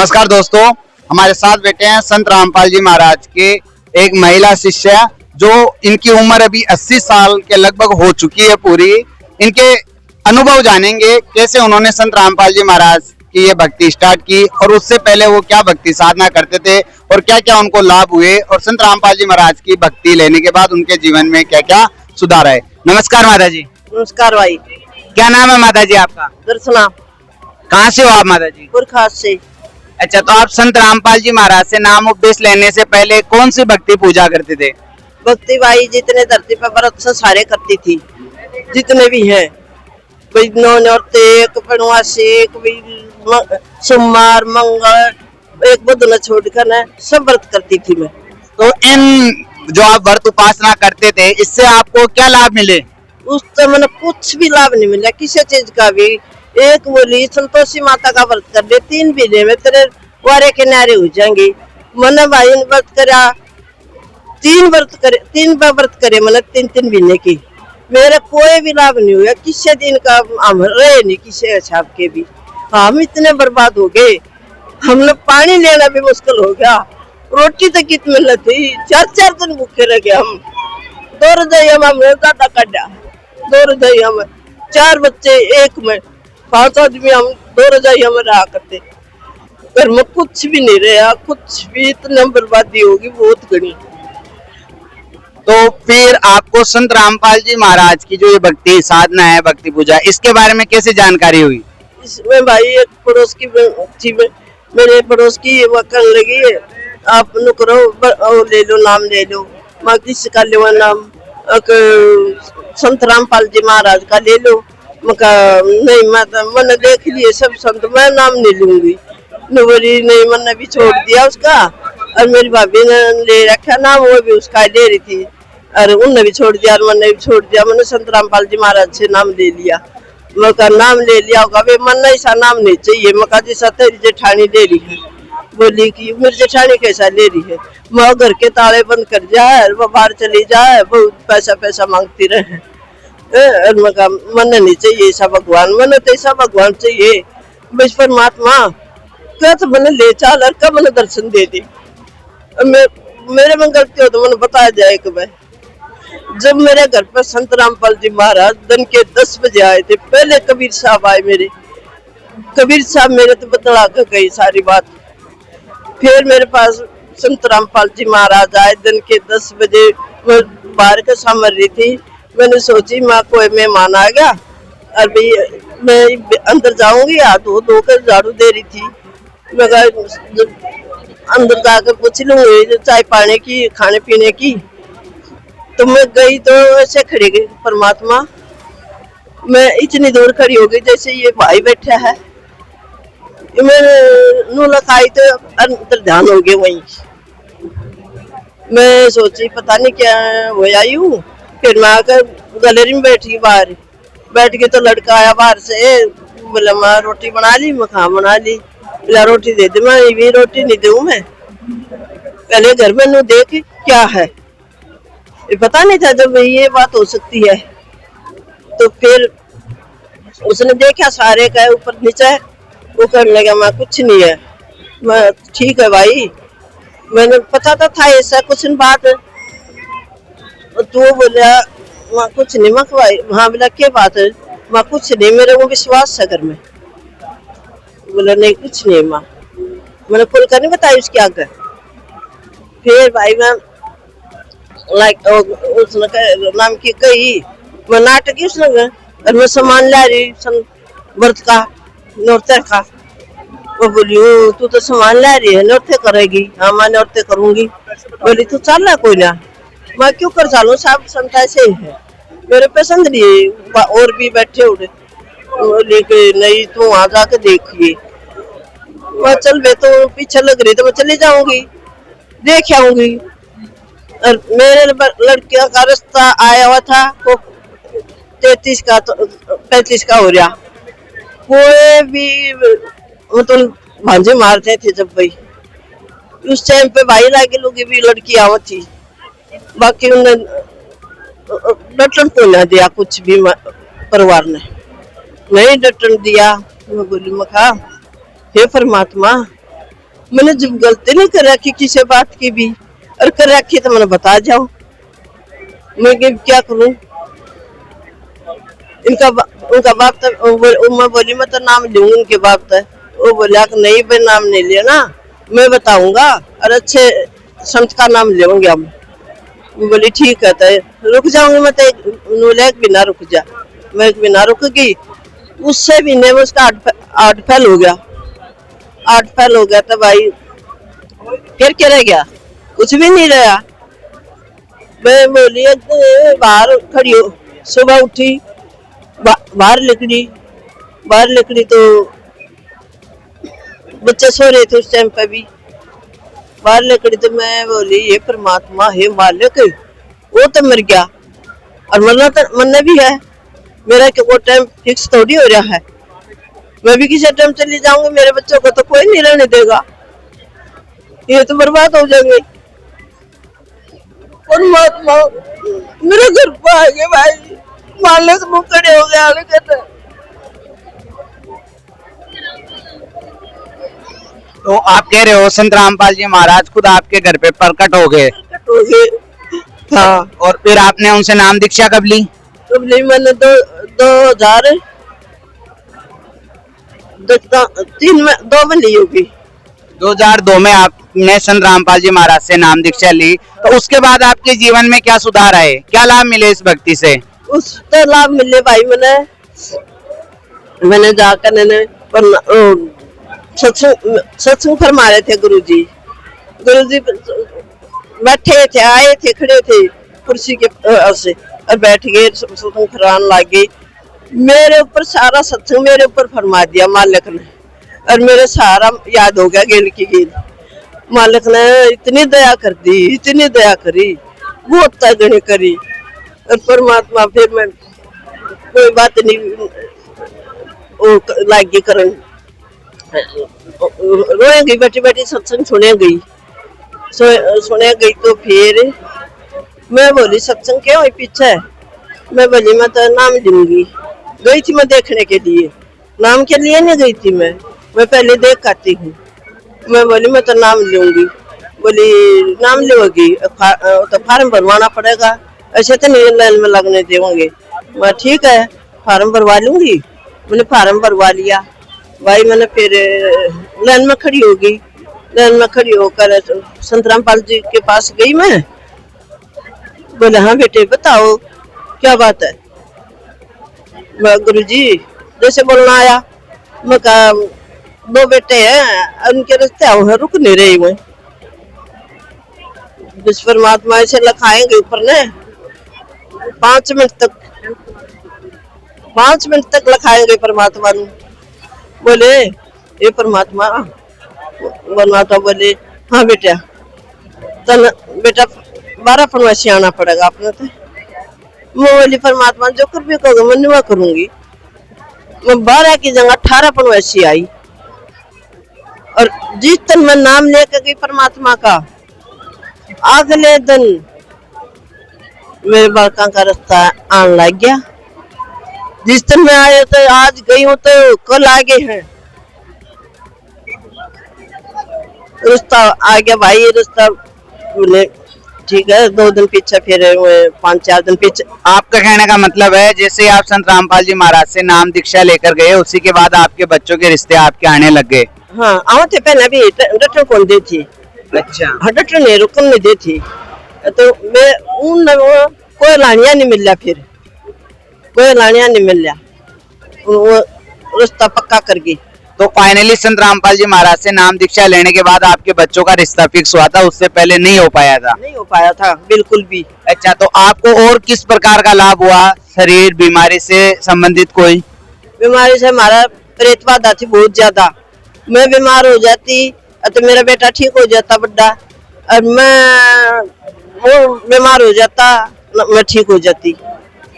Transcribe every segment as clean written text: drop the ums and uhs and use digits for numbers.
नमस्कार दोस्तों, हमारे साथ बैठे हैं संत रामपाल जी महाराज के एक महिला शिष्य, जो इनकी उम्र अभी 80 साल के लगभग हो चुकी है पूरी। इनके अनुभव जानेंगे, कैसे उन्होंने संत रामपाल जी महाराज की ये भक्ति स्टार्ट की और उससे पहले वो क्या भक्ति साधना करते थे और क्या क्या उनको लाभ हुए, और संत रामपाल जी महाराज की भक्ति लेने के बाद उनके जीवन में क्या क्या सुधार आए। नमस्कार माता जी। नमस्कार भाई। क्या नाम है माता जी आपका? दर्शना। कहाँ से हो आप माता जी? पुरखास से। अच्छा, तो आप संत रामपाल जी महाराज से नाम उपदेश लेने से पहले कौन सी भक्ति पूजा करते थे? भक्ति भाई जितने धरती पर व्रत से सारे करती थी, जितने भी हैं, नौरते सोमवार मंगल एक बुध न छोड़कर न सब व्रत करती थी मैं। तो इन जो आप व्रत उपासना करते थे, इससे आपको क्या लाभ मिले? उस समय कुछ भी लाभ नहीं मिला किसी चीज का भी। एक बोली संतोषी माता का व्रत कर ले, 3 महीने में तेरे वारे के नारे हो जाएंगे। मन भाई ने व्रत करा, 3 व्रत करे मतलब 3 महीने की, मेरा कोई भी लाभ नहीं हुआ किसी दिन का। हम रहे नहीं किसी हिसाब के भी, हम इतने बर्बाद हो गए। हमने पानी लेना भी मुश्किल हो गया, रोटी तक कितनी मिल थी, 4 दिन भूखे रह गए हम। 2 रजाई हमने ज्यादा काटा, 2 रजाई हम 4 बच्चे एक में 5 आदमी, हम 2 रजाई हम रहा करते। घर में कुछ भी नहीं रहा, कुछ भी, इतनी बर्बादी होगी बहुत घनी। तो फिर आपको संत रामपाल जी महाराज की जो ये भक्ति साधना है, भक्ति पूजा, इसके बारे में कैसे जानकारी हुई? इसमें भाई एक पड़ोस की मेरे पड़ोस की वो करने लगी, आप नुकरो ले लो, नाम ले लो, मैं किसी का ले नाम संत रामपाल जी महाराज का ले लो। नहीं मैंने देख लिए सब संत, मैं नाम नहीं लूंगी। बोली नहीं, मैंने भी छोड़ दिया उसका, और मेरी भाभी ने ले रखा नाम, वो भी उसका ले रही थी, और उनने भी छोड़ दिया और मैंने भी छोड़ दिया। मैंने संत रामपाल जी महाराज से नाम ले लिया। मैं नाम ले लिया होगा, मन ऐसा नाम नहीं चाहिए। मैं जैसा तेरी जेठानी ले रही है, बोली कि मेरी जेठानी कैसा ले रही है, मैं घर के ताले बंद कर जाए, वो बाहर चली जाए, बहुत पैसा मांगती रहे। मन नहीं चाहिए ऐसा भगवान, मन तो ऐसा भगवान चाहिए बस परमात्मा क्या, तो मैंने ले चल और कब मैंने दर्शन दे दी। मेरे में गलती हो तो मैंने बताया जाए कि भाई, जब मेरे घर पर संत रामपाल जी महाराज दिन के 10 बजे आए थे, पहले कबीर साहब आए मेरे, कबीर साहब मेरे तो बतला कर गई सारी बात। फिर मेरे पास संत रामपाल जी महाराज आए दिन के 10 बजे, मैं बाहर का सामर रही थी। मैंने सोची माँ कोई मेहमान आ गया, और भाई मैं अंदर जाऊंगी, हाथ धो कर झाड़ू दे रही थी। मैं अंदर जाकर पूछ लूंगी चाय पानी की, खाने पीने की। तो मैं गई तो ऐसे खड़ी गई, परमात्मा मैं इतनी दूर खड़ी हो गई जैसे ये भाई बैठा है। मैं नू लगाई तो अंदर ध्यान हो गया वहीं। मैं सोची पता नहीं क्या हो आई हूँ। फिर मैं आकर गैलरी में बैठी, बाहर बैठ के तो लड़का आया बाहर से, बोला मैं रोटी बना ली, मैं खा बना ली, बोला रोटी दे दे। मैं भी रोटी नहीं दूँ, मैं पहले घर में नू देख क्या है, ये पता नहीं था जब ये बात हो सकती है। तो फिर उसने देखा सारे का ऊपर नीचे, वो करने लगा मैं कुछ नहीं है। मैं ठीक है भाई, मैंने पता तो था ऐसा कुछ बात। तो बोला मैं कुछ नहीं, मैं भाई हाँ, बोला क्या बात है, मैं कुछ नहीं, मेरे को विश्वास है घर में। बोला नहीं कुछ नहीं माँ, मैंने खुल कर नहीं बताया उसके आगे। फिर भाई मैं उसने नाम की कही, मैं नाटक उसने, और मैं सामान ला रही व्रत का, नौरते का। वो बोली तू तो सामान ला रही है, नौरते करेगी? हाँ मैं नौरते करूंगी। बोली तू चल रहा कोई ना, मैं क्यों कर चालू, सब संत ऐसे ही है, मेरे पसंद नहीं। और भी बैठे उड़े, बोले नहीं तू वहां जाके देखिए। मैं चल बे, तो पीछे लग रही तो मैं चली जाऊंगी, देख आऊंगी। और मेरे लड़कियों का रास्ता आया हुआ था, वो 33 का तो 35 का हो रहा। कोई भी मतलब भांजे मारते थे जब भाई उस टाइम पे, भाई लागे लोग भी लड़की आवत थी, बाकी उन्हें डटन को ना दिया कुछ भी, परिवार ने नहीं डटन दिया। मैं बोली मखा हे परमात्मा मैंने जब गलती नहीं कर रखी किसी बात की भी, और कर रखी तो मैंने बता जाओ, मैं क्या करूं। उनका बाप तो मैं बोली मैं तो नाम लूंगी उनके बाप तो, वो बोला कि नहीं भाई नाम नहीं लिया ना, मैं बताऊंगा और अच्छे संत का नाम लेंगे हम। मैं बोली ठीक है, तो रुक जाऊंगी मैं, तो एक भी ना रुक जा, मैं एक भी ना रुक गई। उससे भी नहीं, उसका 8 फैल हो गया, 8 फैल हो गया तो भाई फिर क्या रह गया, कुछ भी नहीं रहा। मैं बोली बाहर खड़ी हो, सुबह उठी बाहर निकली तो बच्चे सो रहे थे उस टाइम पे भी, बाहर निकली तो मैं बोली ये परमात्मा हे मालिक, वो तो मर गया और मरना भी है, मेरा वो टाइम फिक्स थोड़ी हो रहा है, मैं भी किसी टाइम चली जाऊंगी, मेरे बच्चों को तो कोई नहीं रहने देगा, ये तो बर्बाद हो जाएंगे। परमात्मा मेरे घर पर आ गए भाई, मालिक मुंह खड़े हो गया कहते। तो आप कह रहे हो संत रामपाल जी महाराज खुद आपके घर पे प्रकट हो गए? हाँ। और फिर आपने उनसे नाम दीक्षा कब ली? कब ली मैंने 2003 में, 2 में ली होगी। 2002 में आपने संत रामपाल जी महाराज से नाम दीक्षा ली, तो उसके बाद आपके जीवन में क्या सुधार आए, क्या लाभ मिले इस भक्ति से? उससे लाभ मिले भाई, मैंने जाकर सत्संग फरमा रहे थे गुरुजी बैठे थे, आए थे, खड़े थे कुर्सी के से और बैठ गए, सत्संग फरमान लग गई, मेरे ऊपर सारा सत्संग मेरे ऊपर फरमा दिया मालिक ने, और मेरे सारा याद हो गया गेल की गेल। मालिक ने इतनी दया कर दी, इतनी दया करी, बहुत तगड़ी करी, और परमात्मा फिर मैं कोई बात नहीं लागी करन, रोए गई बैठी बैठी सत्संग सुने गई तो फिर मैं बोली सत्संग क्या हुई पीछे, मैं बोली मैं तो नाम लूंगी, गई थी मैं देखने के लिए, नाम के लिए नहीं गई थी मैं पहले देख आती हूँ, मैं बोली मैं तो नाम लूंगी, बोली नाम लोगी तो फार्म भरवाना पड़ेगा, ऐसे तो नहीं लाइन में लगने देंगे, मैं ठीक है फार्म भरवा लूंगी, मैंने फार्म भरवा लिया भाई, मैंने फिर लाइन में खड़ी होगी, लाइन में खड़ी होकर संत रामपाल जी के पास गई मैं, बोले हाँ बेटे बताओ क्या बात है, गुरुजी जैसे बोलना आया, मैं कहा 2 बेटे हैं उनके रिश्ते हैं, रुक नहीं रही मैं, जिस परमात्मा ऐसे लखाएंगे ऊपर ने 5 मिनट तक लखाएंगे परमात्मा ने, बोले ये परमात्मा बोले हाँ बेटा तन बेटा 12 फरवरी आना पड़ेगा अपने तो, मैं बोली परमात्मा जो कर भी कहोगे मैं नहीं करूंगी, मैं 12 की जगह 18 फरवरी आई, और जिस दिन मैं नाम लेकर गई परमात्मा का, अगले दिन मेरे बालका का रास्ता आने लग गया, जिस दिन मैं आया तो आज गई हूँ तो कल आगे है रास्ता आ गया भाई, रास्ता बोले ठीक है 2 दिन पीछे फिर 5-4 दिन पीछे। आपका कहने का मतलब है जैसे आप संत रामपाल जी महाराज से नाम दीक्षा लेकर गए, उसी के बाद आपके बच्चों के रिश्ते आपके आने लग गए? हाँ आओ थे पहले भी डॉक्टर कौन दी थी, अच्छा हाँ डॉक्टर ने रुकन नहीं दी थी, तो मैं उन कोई लानिया नहीं मिल रहा, फिर कोई लानिया नहीं मिल रहा, वो रास्ता पक्का कर गई। तो फाइनली संत रामपाल जी महाराज से नाम दीक्षा लेने के बाद आपके बच्चों का रिश्ता फिक्स हुआ था, उससे पहले नहीं हो पाया था? नहीं हो पाया था बिल्कुल भी। अच्छा, तो आपको और किस प्रकार का लाभ हुआ, शरीर बीमारी से संबंधित कोई? बीमारी से हमारा प्रेत बाधा थी बहुत ज्यादा, मैं बीमार हो जाती तो मेरा बेटा ठीक हो जाता बड़ा, और मैं वो बीमार हो जाता मैं ठीक हो जाती,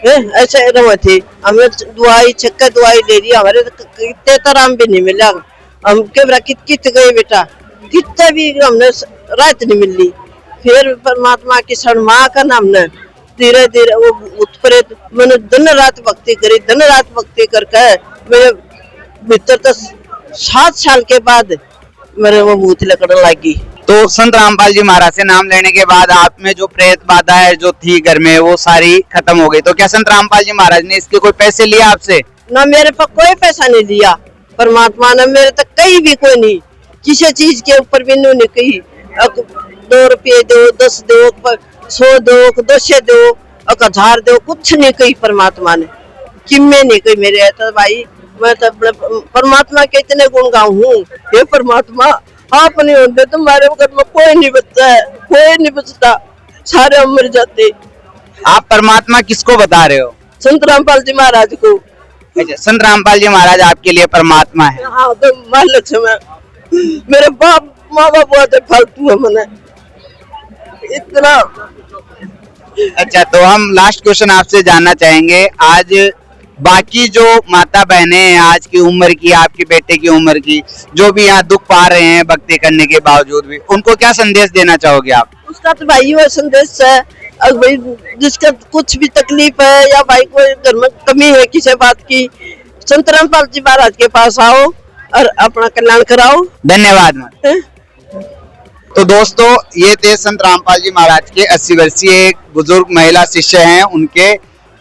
ऐसे रहे थे हमें, दवाई चक्कर दवाई ले रही, हमारे कितने तो आराम भी नहीं मिला, हम के कित गए बेटा, कितने भी हमने रात नहीं मिली, फिर परमात्मा की शरणमा का नाम ने धीरे धीरे वो उत्प्रेत, मैंने दिन रात भक्ति करी, दिन रात भक्ति करके मेरे भीतर तो 7 साल के बाद मेरे वो भूत लकड़न लगी। तो संत रामपाल जी महाराज से नाम लेने के बाद आप में जो प्रेत बाधा है जो थी घर में वो सारी खत्म हो गई। तो क्या संत रामपाल जी महाराज ने इसके कोई पैसे लिए आपसे? ना मेरे पास कोई पैसा नहीं दिया, परमात्मा ने मेरे तक कहीं भी कोई नहीं, किसी चीज के ऊपर भी नहीं कही 2 रुपये दो, 10 दो, 100 दो, 200 दो, 1000 दो, कुछ नहीं कही परमात्मा ने, किम्मे नहीं कही मेरे। तो भाई मैं तो अपने परमात्मा के इतने गुण गाऊं हूँ, हे परमात्मा आप नहीं होते तो हमारे घर में कोई नहीं बचता है, कोई नहीं बचता, सारे हम मर जाते। आप परमात्मा किसको बता रहे हो? संत रामपाल जी महाराज को। अच्छा, संत रामपाल जी महाराज आपके लिए परमात्मा है? हाँ, तो महालक्ष्मी है। मेरे माँ बाप बहुत फालतू है, मैंने इतना। अच्छा, तो हम लास्ट क्वेश्चन आपसे जानना चाहेंगे, आज बाकी जो माता बहनें हैं आज की उम्र की, आपके बेटे की उम्र की, जो भी यहाँ दुख पा रहे हैं भक्ति करने के बावजूद भी, उनको क्या संदेश देना चाहोगे आप? उसका तो भाई वो संदेश है, अगर भाई जिसका कुछ भी तकलीफ है या भाई कोई घर में कमी है किसी बात की, संत रामपाल जी महाराज के पास आओ और अपना कल्याण कराओ। धन्यवाद। तो दोस्तों, ये थे संत रामपाल जी महाराज के 80 वर्षीय एक बुजुर्ग महिला शिष्य हैं,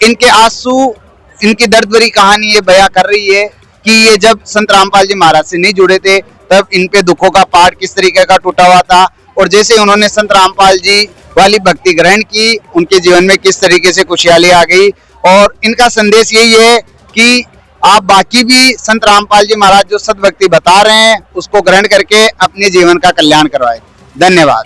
इनके आंसू, इनकी दर्द भरी कहानी ये बयां कर रही है कि ये जब संत रामपाल जी महाराज से नहीं जुड़े थे तब इन पे दुखों का पहाड़ किस तरीके का टूटा हुआ था, और जैसे उन्होंने संत रामपाल जी वाली भक्ति ग्रहण की उनके जीवन में किस तरीके से खुशहाली आ गई। और इनका संदेश यही है कि आप बाकी भी संत रामपाल जी महाराज जो सद्भक्ति बता रहे हैं उसको ग्रहण करके अपने जीवन का कल्याण करवाएं। धन्यवाद।